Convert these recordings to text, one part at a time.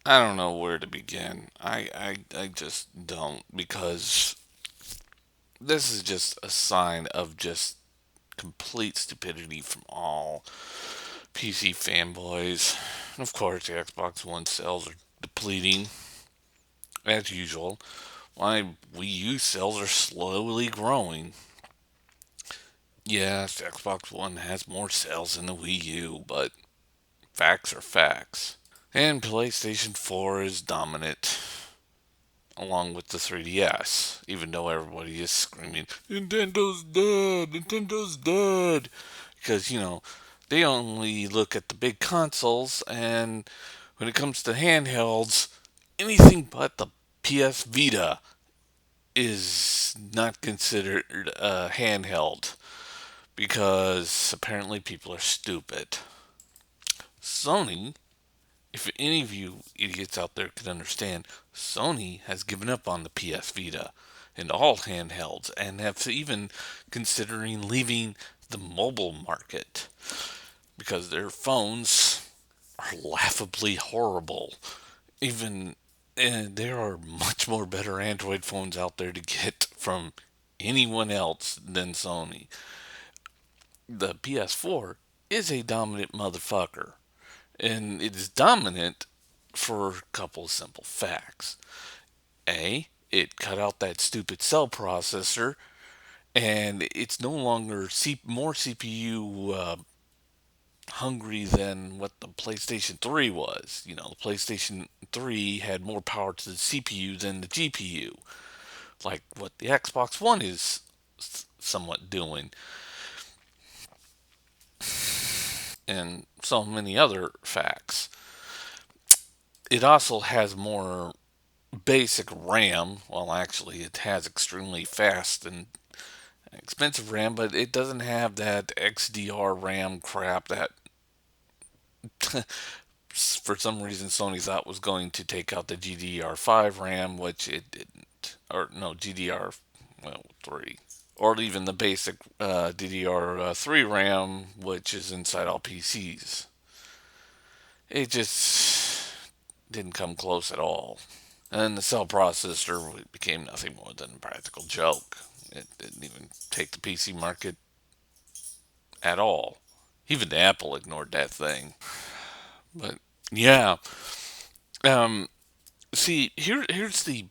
I don't know where to begin. I just don't, because this is just a sign of just complete stupidity from all PC fanboys. And of course, the Xbox One sales are depleting as usual. Why Wii U sales are slowly growing. Yes, the Xbox One has more sales than the Wii U, but facts are facts. And PlayStation 4 is dominant, along with the 3DS, even though everybody is screaming, Nintendo's dead, Nintendo's dead. Because, they only look at the big consoles, and when it comes to handhelds, anything but the PS Vita is not considered a handheld because apparently people are stupid. Sony, if any of you idiots out there could understand, Sony has given up on the PS Vita and all handhelds and have even considering leaving the mobile market because their phones are laughably horrible. Even and there are much more better Android phones out there to get from anyone else than Sony. The PS4 is a dominant motherfucker, and it is dominant for a couple of simple facts. A, it cut out that stupid cell processor, and it's no longer more CPU hungry than what the PlayStation 3 was. The PlayStation 3 had more power to the CPU than the GPU, like what the Xbox One is somewhat doing, and so many other facts. It also has more basic RAM. Well, actually, it has extremely fast and expensive RAM, but it doesn't have that XDR RAM crap that for some reason Sony thought was going to take out the GDR5 RAM, which it didn't. Or no, GDR, well, 3. Or even the basic DDR3 RAM, which is inside all PCs. It just didn't come close at all. And the cell processor became nothing more than a practical joke. It didn't even take the PC market at all. Even Apple ignored that thing. But yeah, um, see, here's the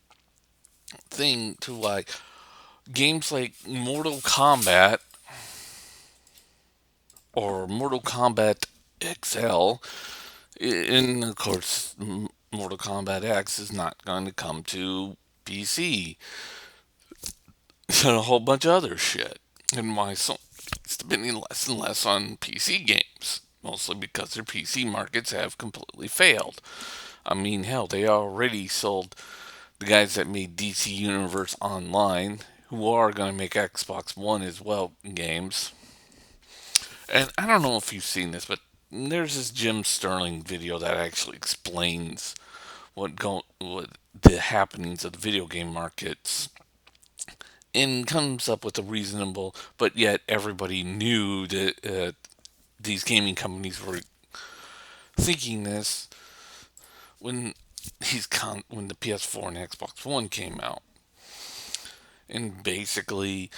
thing to like games like Mortal Kombat or Mortal Kombat XL, and of course Mortal Kombat X is not going to come to PC, and a whole bunch of other shit. And why so spending less and less on PC games, mostly because their PC markets have completely failed. I mean, hell, they already sold the guys that made DC Universe Online, who are going to make Xbox One as well games. And I don't know if you've seen this, but there's this Jim Sterling video that actually explains what the happenings of the video game markets and comes up with a reasonable, but yet everybody knew that these gaming companies were thinking this when when the PS4 and Xbox One came out, and basically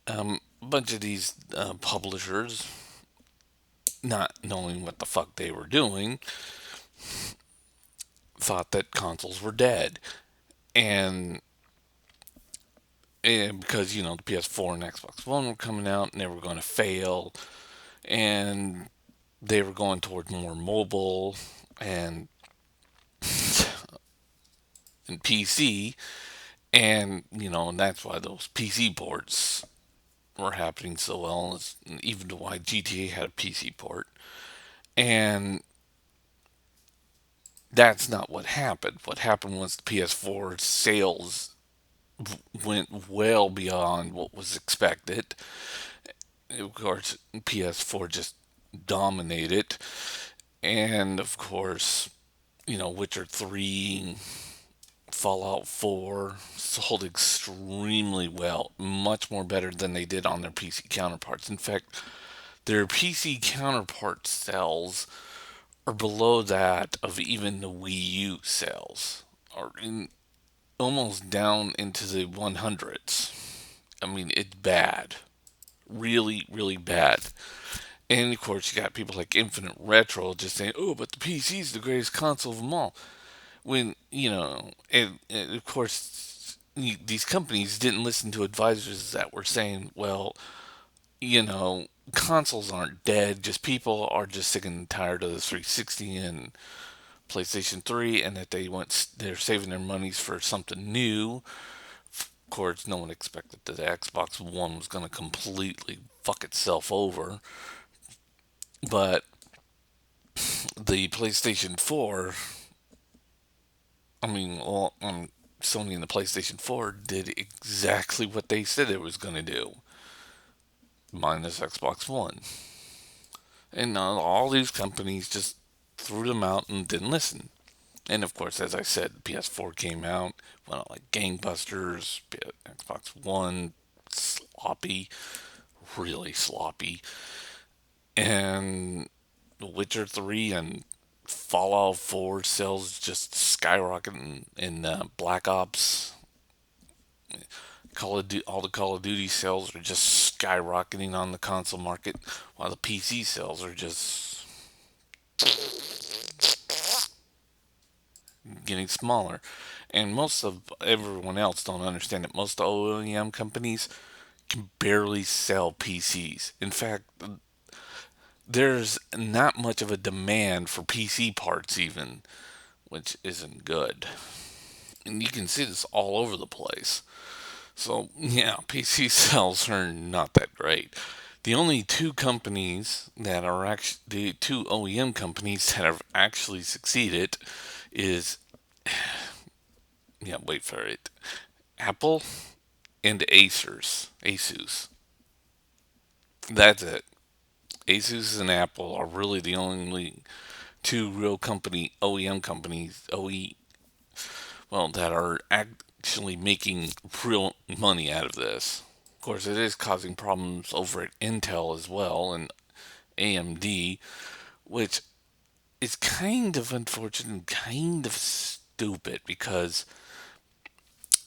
a bunch of these publishers, not knowing what the fuck they were doing, thought that consoles were dead, and because the PS4 and Xbox One were coming out and they were going to fail, and they were going toward more mobile and PC, and and that's why those PC ports were happening so well. Even to why GTA had a PC port, and that's not what happened. What happened was the PS4 sales went well beyond what was expected. Of course, PS4 just dominated, and of course, Witcher 3, Fallout 4 sold extremely well, much more better than they did on their PC counterparts. In fact, their PC counterpart sales are below that of even the Wii U sales, or almost down into the 100s. I mean, it's bad. Really, really bad. And of course, you got people like Infinite Retro just saying, oh, but the PC is the greatest console of them all. When, and of course, these companies didn't listen to advisors that were saying, well, consoles aren't dead, just people are just sick and tired of the 360 and PlayStation 3, and that they're saving their monies for something new. Of course, no one expected that the Xbox One was going to completely fuck itself over, but the PlayStation 4, I mean, Sony and the PlayStation 4 did exactly what they said it was going to do, minus Xbox One. And all these companies just threw them out and didn't listen. And of course, as I said, the PS4 came out, went out like gangbusters. Xbox One, sloppy, really sloppy. And The Witcher 3 and Fallout 4 sales just skyrocketing. And Black Ops, all the Call of Duty sales are just skyrocketing on the console market, while the PC sales are just getting smaller. And most of everyone else don't understand that most OEM companies can barely sell PCs. In fact, there's not much of a demand for PC parts, even, which isn't good. And you can see this all over the place. So, yeah, PC sales are not that great. The only two companies that are actually, the two OEM companies that have actually succeeded is, yeah, wait for it, Apple and Asus. That's it. Asus and Apple are really the only two real OEM companies, that are actually making real money out of this. Of course, it is causing problems over at Intel as well and AMD, which is kind of unfortunate and kind of stupid because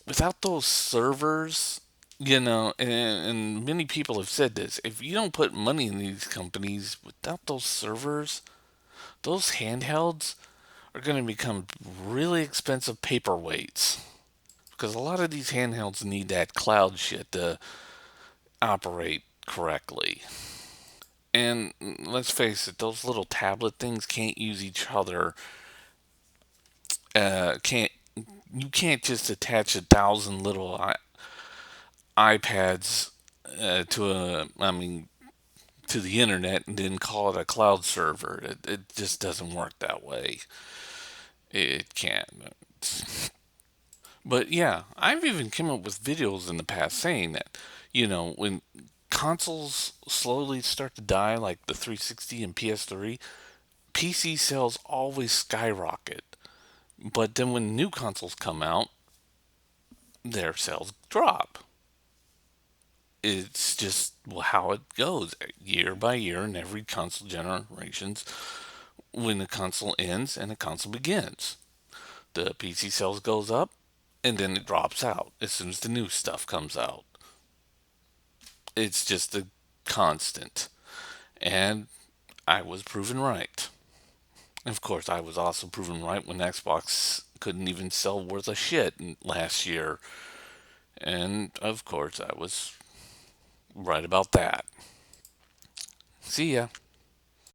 without those servers, and many people have said this, if you don't put money in these companies, without those servers, those handhelds are going to become really expensive paperweights. Because a lot of these handhelds need that cloud shit to operate correctly. And let's face it, those little tablet things can't use each other. Can't You can't just attach 1,000 little iPads to the internet and then call it a cloud server. It just doesn't work that way. It can't. But yeah, I've even come up with videos in the past saying that, when consoles slowly start to die, like the 360 and PS3, PC sales always skyrocket. But then when new consoles come out, their sales drop. It's just how it goes year by year in every console generations. When the console ends and the console begins, the PC sales goes up and then it drops out as soon as the new stuff comes out. It's just a constant. And I was proven right. Of course, I was also proven right when Xbox couldn't even sell worth a shit last year. And of course, I was right about that. See ya.